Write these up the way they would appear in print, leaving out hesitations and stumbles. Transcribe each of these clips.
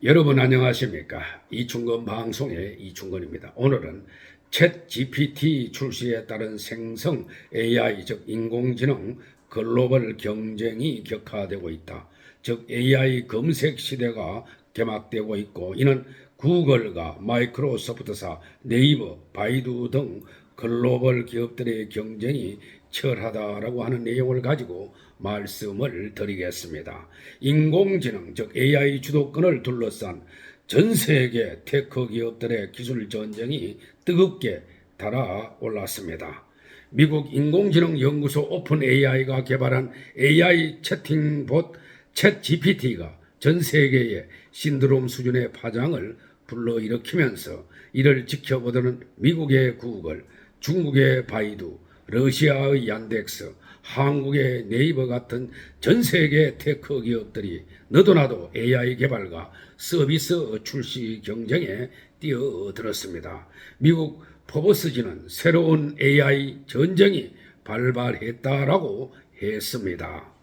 여러분 안녕하십니까? 이충건 방송의 이충건입니다. 오늘은 챗 GPT 출시에 따른 생성 AI 즉 인공지능 글로벌 경쟁이 격화되고 있다. 즉 AI 검색 시대가 개막되고 있고 이는 구글과 마이크로소프트사, 네이버, 바이두 등 글로벌 기업들의 경쟁이 치열하다라고 하는 내용을 가지고 말씀을 드리겠습니다. 인공지능 즉 AI 주도권을 둘러싼 전 세계 테크 기업들의 기술 전쟁이 뜨겁게 달아올랐습니다. 미국 인공지능 연구소 오픈 AI가 개발한 AI 채팅봇 챗 GPT가 전 세계의 신드롬 수준의 파장을 불러일으키면서 이를 지켜보던 미국의 구글, 중국의 바이두, 러시아의 얀덱스, 한국의 네이버 같은 전 세계 테크 기업들이 너도나도 AI 개발과 서비스 출시 경쟁에 뛰어들었습니다. 미국 포브스지는 새로운 AI 전쟁이 발발했다라고 했습니다.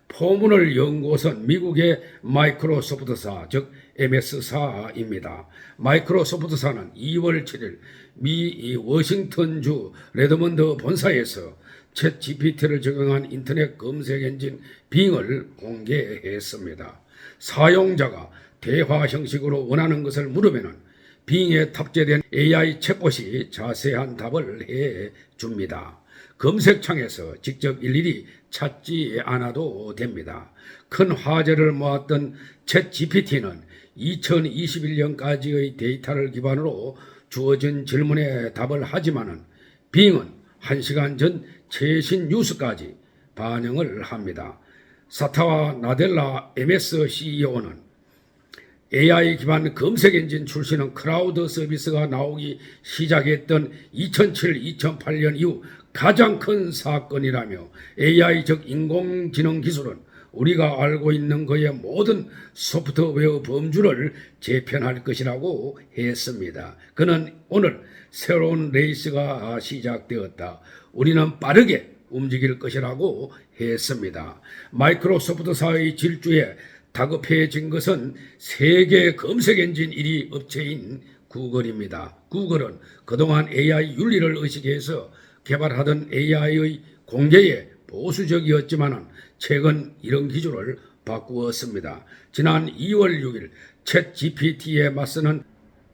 포문을 연 곳은 미국의 마이크로소프트사 즉 MS사입니다. 마이크로소프트사는 2월 7일 미 워싱턴주 레드먼드 본사에서 챗 GPT를 적용한 인터넷 검색 엔진 빙을 공개했습니다. 사용자가 대화 형식으로 원하는 것을 물으면 빙에 탑재된 AI 챗봇이 자세한 답을 해줍니다. 검색창에서 직접 일일이 찾지 않아도 됩니다. 큰 화제를 모았던 챗 GPT는 2021년까지의 데이터를 기반으로 주어진 질문에 답을 하지만은 빙은 1시간 전 최신 뉴스까지 반영을 합니다. 사타와 나델라 MS CEO는 AI 기반 검색 엔진 출시는 클라우드 서비스가 나오기 시작했던 2007-2008년 이후 가장 큰 사건이라며 AI 즉 인공지능 기술은 우리가 알고 있는 그의 모든 소프트웨어 범주를 재편할 것이라고 했습니다. 그는 오늘 새로운 레이스가 시작되었다. 우리는 빠르게 움직일 것이라고 했습니다. 마이크로소프트사의 질주에 다급해진 것은 세계 검색 엔진 1위 업체인 구글입니다. 구글은 그동안 AI 윤리를 의식해서 개발하던 AI의 공개에 보수적이었지만 최근 이런 기조를 바꾸었습니다. 지난 2월 6일 챗 GPT에 맞서는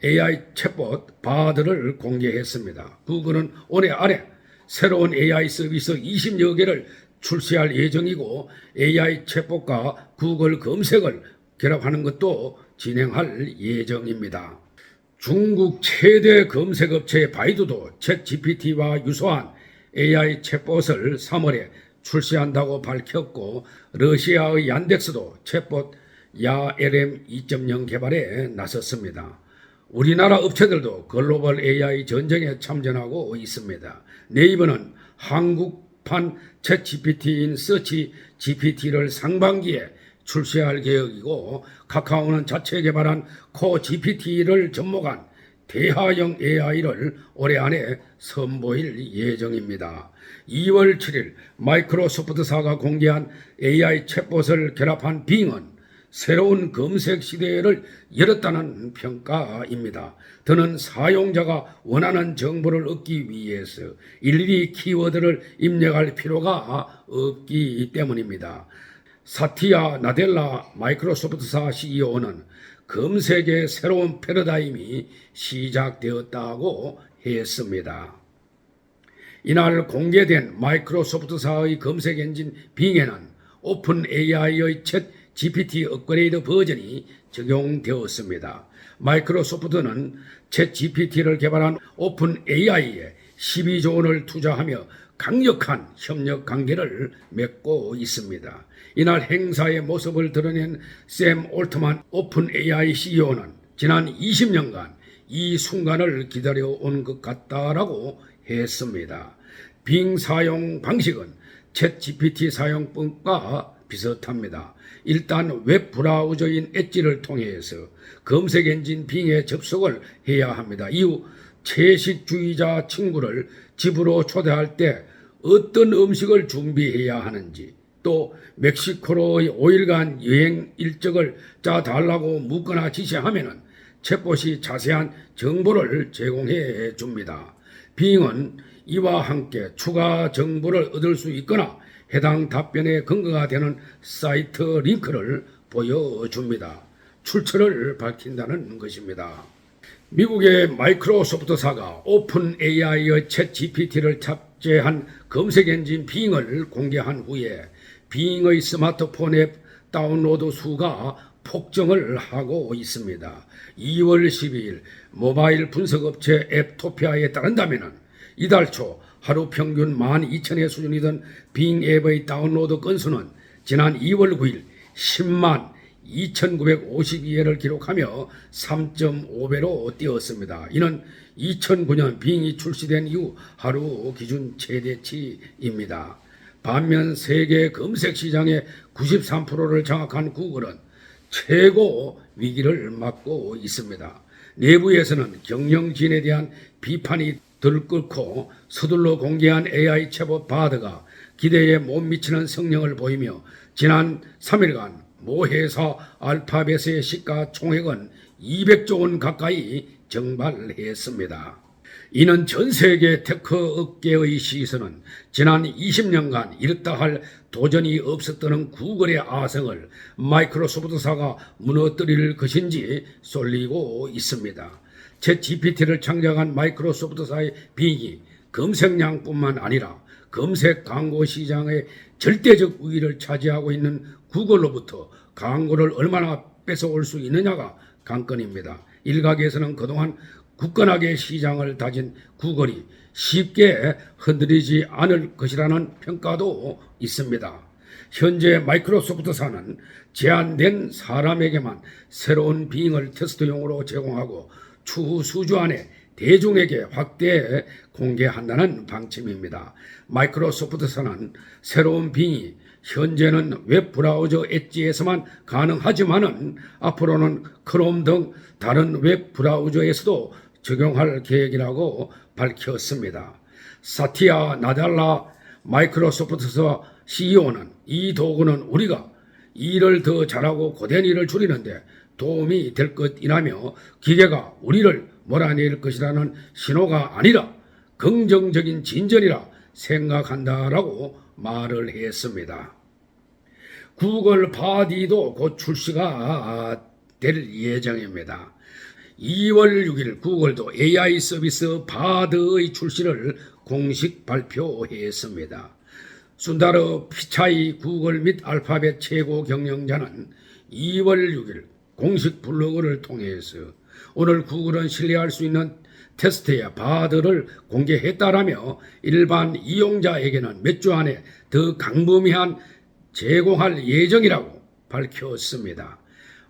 AI 챗봇 바드를 공개했습니다. 구글은 올해 안에 새로운 AI 서비스 20여 개를 출시할 예정이고 AI 챗봇과 구글 검색을 결합하는 것도 진행할 예정입니다. 중국 최대 검색업체 바이두도 챗 GPT와 유사한 AI 챗봇을 3월에 출시한다고 밝혔고 러시아의 얀덱스도 챗봇 야LM 2.0 개발에 나섰습니다. 우리나라 업체들도 글로벌 AI 전쟁에 참전하고 있습니다. 네이버는 한국판 챗 GPT인 서치 GPT를 상반기에 출시할 계획이고 카카오는 자체 개발한 코 GPT를 접목한 대화형 AI를 올해 안에 선보일 예정입니다. 2월 7일 마이크로소프트사가 공개한 AI 챗봇을 결합한 빙은 새로운 검색 시대를 열었다는 평가입니다. 더는 사용자가 원하는 정보를 얻기 위해서 일일이 키워드를 입력할 필요가 없기 때문입니다. 사티아 나델라 마이크로소프트사 CEO는 검색의 새로운 패러다임이 시작되었다고 했습니다. 이날 공개된 마이크로소프트사의 검색 엔진 빙에는 오픈 AI의 챗 GPT 업그레이드 버전이 적용되었습니다. 마이크로소프트는 챗 GPT를 개발한 오픈 AI에 12조 원을 투자하며 강력한 협력 관계를 맺고 있습니다. 이날 행사의 모습을 드러낸 샘 올트만 오픈 AI CEO는 지난 20년간 이 순간을 기다려온 것 같다라고 했습니다. 빙 사용 방식은 챗 GPT 사용법과 비슷합니다. 일단 웹 브라우저인 엣지를 통해서 검색 엔진 빙에 접속을 해야 합니다. 이후 채식주의자 친구를 집으로 초대할 때 어떤 음식을 준비해야 하는지, 또 멕시코로의 5일간 여행 일정을 짜달라고 묻거나 지시하면은 챗봇이 자세한 정보를 제공해 줍니다. 빙은 이와 함께 추가 정보를 얻을 수 있거나 해당 답변의 근거가 되는 사이트 링크를 보여줍니다. 출처를 밝힌다는 것입니다. 미국의 마이크로소프트사가 오픈 AI의 챗 GPT를 탑재한 검색 엔진 빙을 공개한 후에 빙의 스마트폰 앱 다운로드 수가 폭증을 하고 있습니다. 2월 12일 모바일 분석업체 앱토피아에 따른다면 이달 초 하루 평균 12,000의 수준이던 빙 앱의 다운로드 건수는 지난 2월 9일 10만 2,952회를 기록하며 3.5배로 뛰었습니다. 이는 2009년 빙이 출시된 이후 하루 기준 최대치입니다. 반면 세계 검색 시장의 93%를 장악한 구글은 최고 위기를 맞고 있습니다. 내부에서는 경영진에 대한 비판이 들끓고 서둘러 공개한 AI 챗봇 바드가 기대에 못 미치는 성능을 보이며 지난 3일간 모 회사 알파벳의 시가총액은 200조 원 가까이 증발했습니다. 이는 전 세계 테크 업계의 시선은 지난 20년간 이렇다 할 도전이 없었던 구글의 아성을 마이크로소프트사가 무너뜨릴 것인지 쏠리고 있습니다. 챗 GPT를 창작한 마이크로소프트사의 빙이 검색량뿐만 아니라 검색 광고 시장의 절대적 우위를 차지하고 있는 구글로부터 광고를 얼마나 뺏어올 수 있느냐가 관건입니다. 일각에서는 그동안 굳건하게 시장을 다진 구글이 쉽게 흔들리지 않을 것이라는 평가도 있습니다. 현재 마이크로소프트사는 제한된 사람에게만 새로운 빙을 테스트용으로 제공하고 추후 수주 안에 대중에게 확대 공개한다는 방침입니다. 마이크로소프트사는 새로운 빙이 현재는 웹브라우저 엣지에서만 가능하지만은 앞으로는 크롬 등 다른 웹브라우저에서도 적용할 계획이라고 밝혔습니다. 사티아 나델라 마이크로소프트사 CEO는 이 도구는 우리가 일을 더 잘하고 고된 일을 줄이는데 도움이 될 것이라며 기계가 우리를 몰아낼 것이라는 신호가 아니라 긍정적인 진전이라 생각한다라고 말을 했습니다. 구글 바디도 곧 출시가 될 예정입니다. 2월 6일 구글도 AI 서비스 바드의 출시를 공식 발표했습니다. 순다르 피차이 구글 및 알파벳 최고 경영자는 2월 6일 공식 블로그를 통해서 오늘 구글은 신뢰할 수 있는 테스트의 바드를 공개했다라며 일반 이용자에게는 몇 주 안에 더 광범위한 제공할 예정이라고 밝혔습니다.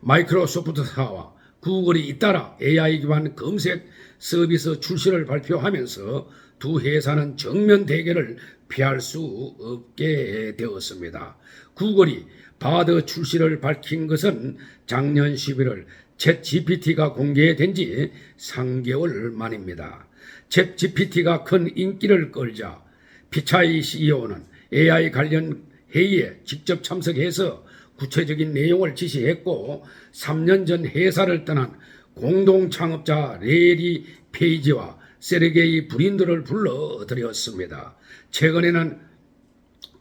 마이크로소프트사와 구글이 잇따라 AI 기반 검색 서비스 출시를 발표하면서 두 회사는 정면 대결을 피할 수 없게 되었습니다. 구글이 바드 출시를 밝힌 것은 작년 11월 챗 GPT가 공개된 지 3개월 만입니다. 챗 GPT가 큰 인기를 끌자 피차이 CEO는 AI 관련 회의에 직접 참석해서 구체적인 내용을 지시했고 3년 전 회사를 떠난 공동 창업자 레리 페이지와 세르게이 브린들을 불러들였습니다. 최근에는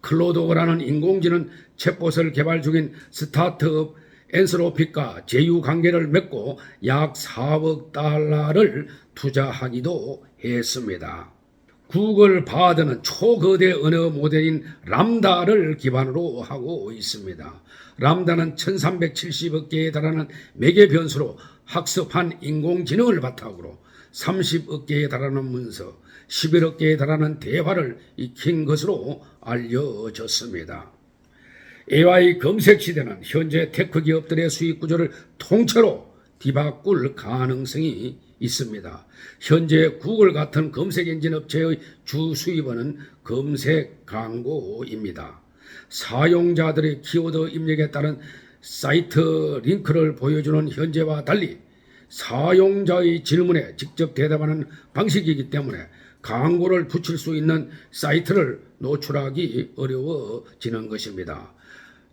클로도라는 인공지능 챗봇을 개발 중인 스타트업 엔스로픽과 제휴 관계를 맺고 약 4억 달러를 투자하기도 했습니다. 구글 바드는 초거대 언어 모델인 람다를 기반으로 하고 있습니다. 람다는 1370억 개에 달하는 매개 변수로 학습한 인공지능을 바탕으로 30억 개에 달하는 문서, 11억 개에 달하는 대화를 익힌 것으로 알려졌습니다. AI 검색 시대는 현재 테크 기업들의 수익 구조를 통째로 뒤바꿀 가능성이 있습니다. 현재 구글 같은 검색 엔진 업체의 주 수입원은 검색 광고입니다. 사용자들의 키워드 입력에 따른 사이트 링크를 보여주는 현재와 달리 사용자의 질문에 직접 대답하는 방식이기 때문에 광고를 붙일 수 있는 사이트를 노출하기 어려워지는 것입니다.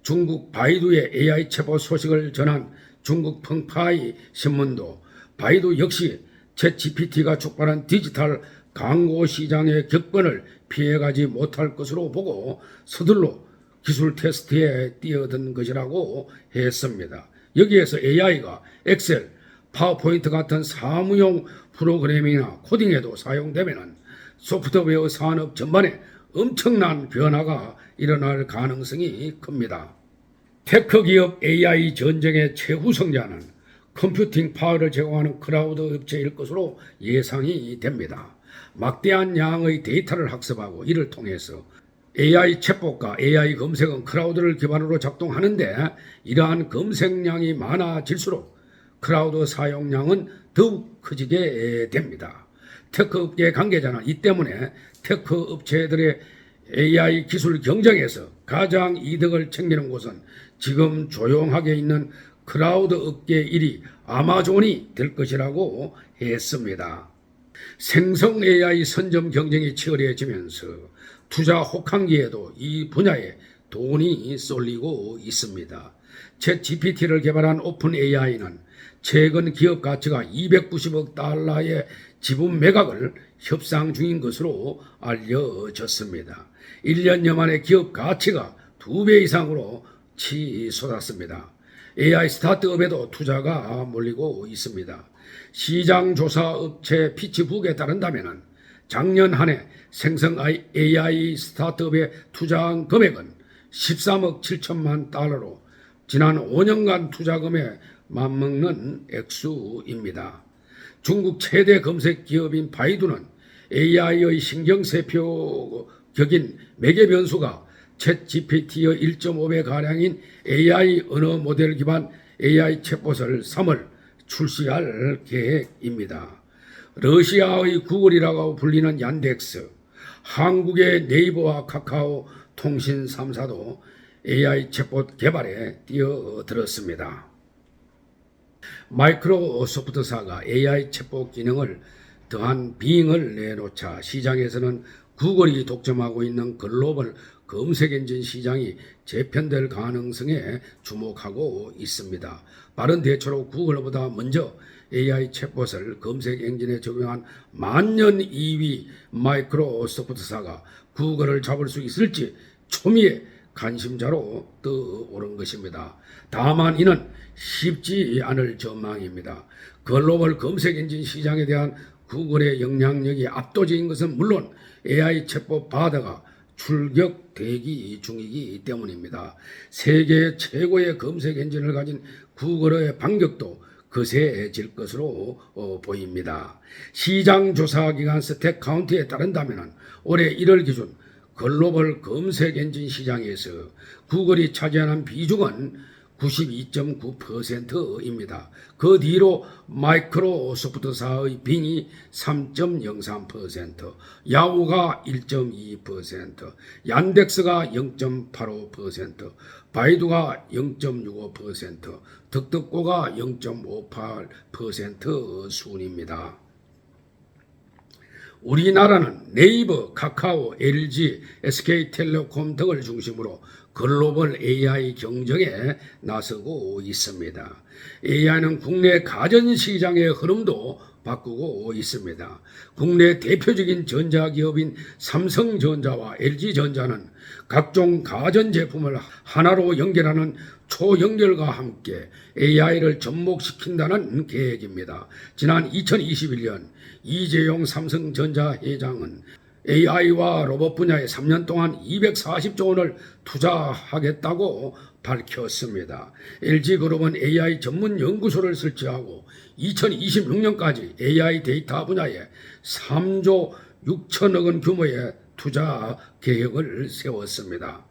중국 바이두의 AI 챗봇 소식을 전한 중국 펑파이 신문도 바이두 역시 챗GPT가 촉발한 디지털 광고 시장의 격변을 피해가지 못할 것으로 보고 서둘러 기술 테스트에 뛰어든 것이라고 했습니다. 여기에서 AI가 엑셀, 파워포인트 같은 사무용 프로그래밍이나 코딩에도 사용되면 소프트웨어 산업 전반에 엄청난 변화가 일어날 가능성이 큽니다. 테크 기업 AI 전쟁의 최후성자는 컴퓨팅 파워를 제공하는 클라우드 업체일 것으로 예상이 됩니다. 막대한 양의 데이터를 학습하고 이를 통해서 AI 챗봇과 AI 검색은 클라우드를 기반으로 작동하는데 이러한 검색량이 많아질수록 클라우드 사용량은 더욱 커지게 됩니다. 테크 업계 관계자는 이 때문에 테크 업체들의 AI 기술 경쟁에서 가장 이득을 챙기는 곳은 지금 조용하게 있는 클라우드 업계 1위 아마존이 될 것이라고 했습니다. 생성 AI 선점 경쟁이 치열해지면서 투자 혹한기에도 이 분야에 돈이 쏠리고 있습니다. 챗 GPT를 개발한 오픈 AI는 최근 기업 가치가 290억 달러의 지분 매각을 협상 중인 것으로 알려졌습니다. 1년여 만에 기업 가치가 2배 이상으로 치솟았습니다. AI 스타트업에도 투자가 몰리고 있습니다. 시장조사 업체 피치북에 따른다면 작년 한 해 생성 AI 스타트업의 투자한 금액은 13억 7천만 달러로 지난 5년간 투자금에 맞먹는 액수입니다. 중국 최대 검색 기업인 바이두는 AI의 신경세표격인 매개 변수가 챗 GPT의 1.5배 가량인 AI 언어 모델 기반 AI 챗봇을 3월 출시할 계획입니다. 러시아의 구글이라고 불리는 얀덱스, 한국의 네이버와 카카오 통신 3사도 AI 챗봇 개발에 뛰어들었습니다. 마이크로소프트사가 AI 챗봇 기능을 더한 빙을 내놓자 시장에서는 구글이 독점하고 있는 글로벌 검색 엔진 시장이 재편될 가능성에 주목하고 있습니다. 빠른 대처로 구글보다 먼저 AI 챗봇을 검색 엔진에 적용한 만년 2위 마이크로소프트사가 구글을 잡을 수 있을지 초미의 관심자로 떠오른 것입니다. 다만 이는 쉽지 않을 전망입니다. 글로벌 검색 엔진 시장에 대한 구글의 영향력이 압도적인 것은 물론 AI 챗봇 바다가 출격 대기 중이기 때문입니다. 세계 최고의 검색 엔진을 가진 구글의 반격도 거세질 것으로 보입니다. 시장조사기관 스택카운트에 따른다면 올해 1월 기준 글로벌 검색 엔진 시장에서 구글이 차지하는 비중은 92.9%입니다. 그 뒤로 마이크로소프트사의 빙이 3.03%, 야후가 1.2%, 얀덱스가 0.85%, 바이두가 0.65%, 덕덕고가 0.58% 순입니다. 우리나라는 네이버, 카카오, LG, SK텔레콤 등을 중심으로 글로벌 AI 경쟁에 나서고 있습니다. AI는 국내 가전시장의 흐름도 바꾸고 있습니다. 국내 대표적인 전자기업인 삼성전자와 LG전자는 각종 가전제품을 하나로 연결하는 초연결과 함께 AI를 접목시킨다는 계획입니다. 지난 2021년 이재용 삼성전자 회장은 AI와 로봇 분야에 3년 동안 240조 원을 투자하겠다고 밝혔습니다. LG그룹은 AI 전문 연구소를 설치하고 2026년까지 AI 데이터 분야에 3조 6천억 원 규모의 투자 계획을 세웠습니다.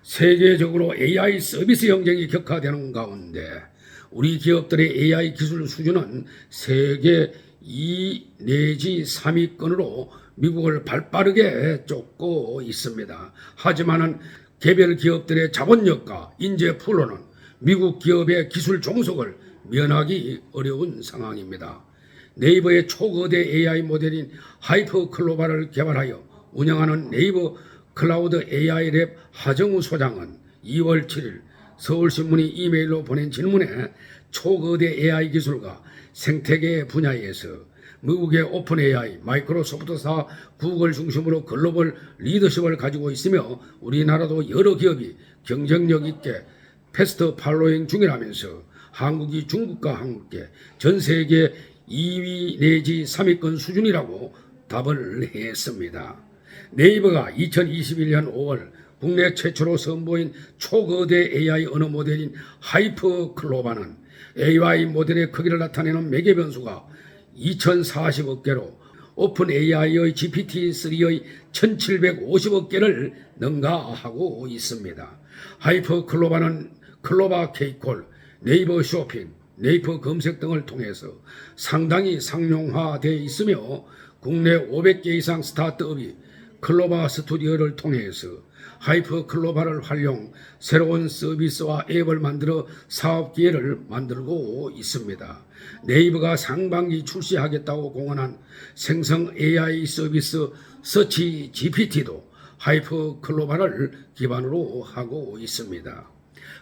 세계적으로 AI 서비스 경쟁이 격화되는 가운데 우리 기업들의 AI 기술 수준은 세계 2 내지 3위권으로 미국을 발빠르게 쫓고 있습니다. 하지만 개별 기업들의 자본력과 인재 풀로는 미국 기업의 기술 종속을 면하기 어려운 상황입니다. 네이버의 초거대 AI 모델인 하이퍼클로바를 개발하여 운영하는 네이버 클라우드 AI 랩 하정우 소장은 2월 7일 서울신문이 이메일로 보낸 질문에 초거대 AI 기술과 생태계 분야에서 미국의 오픈 AI, 마이크로소프트사, 구글 중심으로 글로벌 리더십을 가지고 있으며 우리나라도 여러 기업이 경쟁력 있게 패스트 팔로잉 중이라면서 한국이 중국과 함께 전 세계 2위 내지 3위권 수준이라고 답을 했습니다. 네이버가 2021년 5월 국내 최초로 선보인 초거대 AI 언어 모델인 하이퍼클로바는 AI 모델의 크기를 나타내는 매개 변수가 2040억 개로 오픈 AI의 GPT-3의 1750억 개를 능가하고 있습니다. 하이퍼클로바는 클로바 케이콜, 네이버 쇼핑, 네이버 검색 등을 통해서 상당히 상용화되어 있으며 국내 500개 이상 스타트업이 클로바 스튜디오를 통해서 하이퍼클로바를 활용 새로운 서비스와 앱을 만들어 사업 기회를 만들고 있습니다. 네이버가 상반기 출시하겠다고 공언한 생성 AI 서비스 서치 GPT도 하이퍼클로바를 기반으로 하고 있습니다.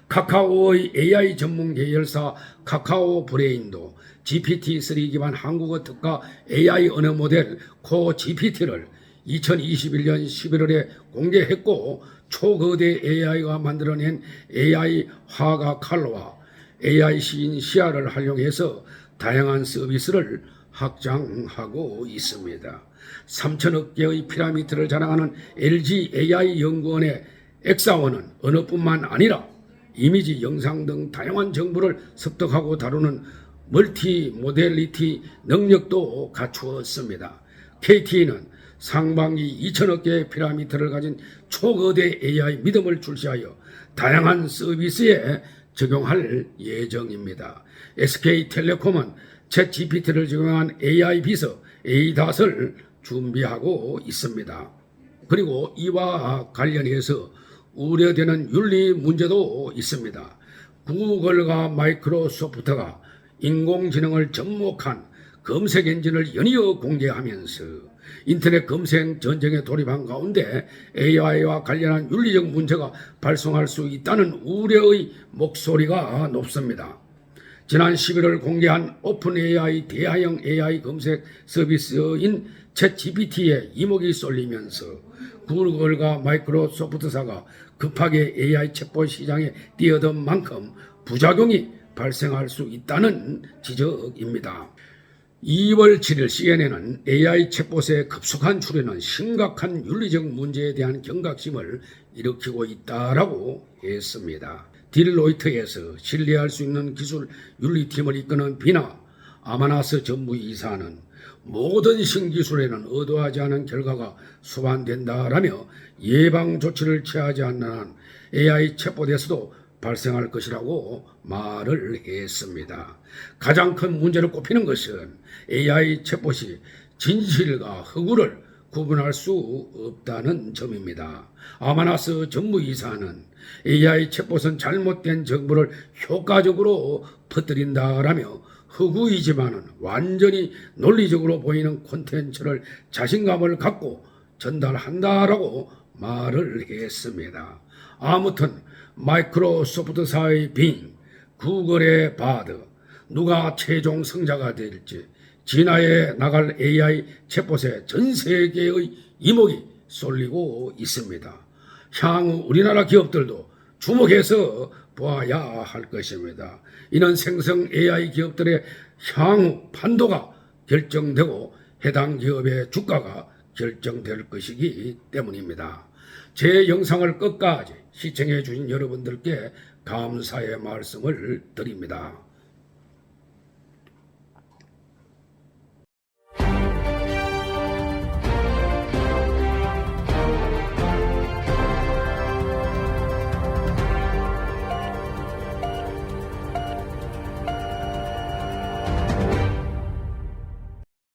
카카오의 AI 전문 계열사 카카오 브레인도 GPT-3 기반 한국어 특화 AI 언어 모델 코 GPT를 2021년 11월에 공개했고 초거대 AI가 만들어낸 AI 화가 칼로와 AI 시인 시야를 활용해서 다양한 서비스를 확장하고 있습니다. 3천억 개의 피라미드를 자랑하는 LG AI 연구원의 엑사원은 언어뿐만 아니라 이미지, 영상 등 다양한 정보를 습득하고 다루는 멀티 모델리티 능력도 갖추었습니다. KT는 상반기 2천억 개의 피라미드를 가진 초거대 AI 믿음을 출시하여 다양한 서비스에 적용할 예정입니다. SK텔레콤은 챗GPT를 적용한 AI 비서 ADAS을 준비하고 있습니다. 그리고 이와 관련해서 우려되는 윤리 문제도 있습니다. 구글과 마이크로소프트가 인공지능을 접목한 검색 엔진을 연이어 공개하면서 인터넷 검색 전쟁에 돌입한 가운데 AI와 관련한 윤리적 문제가 발생할 수 있다는 우려의 목소리가 높습니다. 지난 11월 공개한 오픈 AI 대화형 AI 검색 서비스인 챗GPT에 이목이 쏠리면서 구글과 마이크로소프트사가 급하게 AI 챗봇 시장에 뛰어든 만큼 부작용이 발생할 수 있다는 지적입니다. 2월 7일 CNN은 AI 챗봇의 급속한 출현은 심각한 윤리적 문제에 대한 경각심을 일으키고 있다라고 했습니다. 딜로이트에서 신뢰할 수 있는 기술 윤리팀을 이끄는 비나 아마나스 전무이사는 모든 신기술에는 의도하지 않은 결과가 수반된다라며 예방 조치를 취하지 않는 한 AI 챗봇에서도 발생할 것이라고 말을 했습니다. 가장 큰 문제로 꼽히는 것은 AI 챗봇이 진실과 허구를 구분할 수 없다는 점입니다. 아마나스 전무이사는 AI 챗봇은 잘못된 정보를 효과적으로 퍼뜨린다라며 허구이지만은 완전히 논리적으로 보이는 콘텐츠를 자신감을 갖고 전달한다라고 말을 했습니다. 아무튼 마이크로소프트사의 빙, 구글의 바드, 누가 최종 승자가 될지 진화해 나갈 AI 챗봇에 전 세계의 이목이 쏠리고 있습니다. 향후 우리나라 기업들도 주목해서 보아야 할 것입니다. 이는 생성 AI 기업들의 향후 판도가 결정되고 해당 기업의 주가가 결정될 것이기 때문입니다. 제 영상을 끝까지 시청해 주신 여러분들께 감사의 말씀을 드립니다.